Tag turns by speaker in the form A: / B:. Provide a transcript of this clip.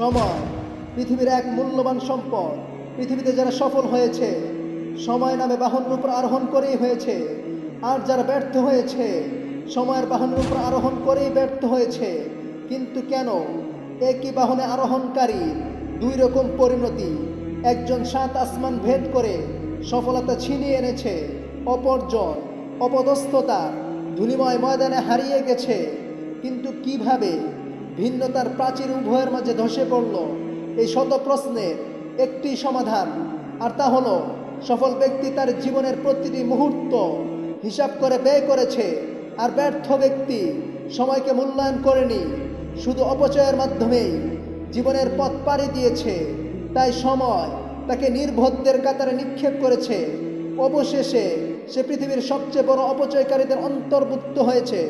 A: সময় পৃথিবীর এক মূল্যবান সম্পদ। পৃথিবীতে যারা সফল হয়েছে সময় নামে বাহনের উপর আরোহণ করেই হয়েছে, আর যারা ব্যর্থ হয়েছে সময়ের বাহনের উপর আরোহণ করেই ব্যর্থ হয়েছে। কিন্তু কেন একই বাহনে আরোহণকারী দুই রকম পরিণতি? একজন 7 আসমান ভেদ করে সফলতা ছিনিয়ে এনেছে, অপরজন অপদস্থতার ধূলিময় ময়দানে হারিয়ে গেছে। কিন্তু কিভাবে ভিন্নতার প্রাচীর উভয়ের মাঝে ধসে পড়ল? এই শত প্রশ্নের একটি সমাধান, আর তা হলো সফল ব্যক্তি তার জীবনের প্রতিটি মুহূর্ত হিসাব করে ব্যয় করেছে, আর ব্যর্থ ব্যক্তি সময়কে মূল্যায়ন করেনি, শুধু অপচয়ের মাধ্যমেই জীবনের পথ পাড়ি দিয়েছে। তাই সময় তাকে নির্বোধদের কাতারে নিক্ষেপ করেছে। অবশেষে সে পৃথিবীর সবচেয়ে বড় অপচয়কারীদের অন্তর্ভুক্ত হয়েছে।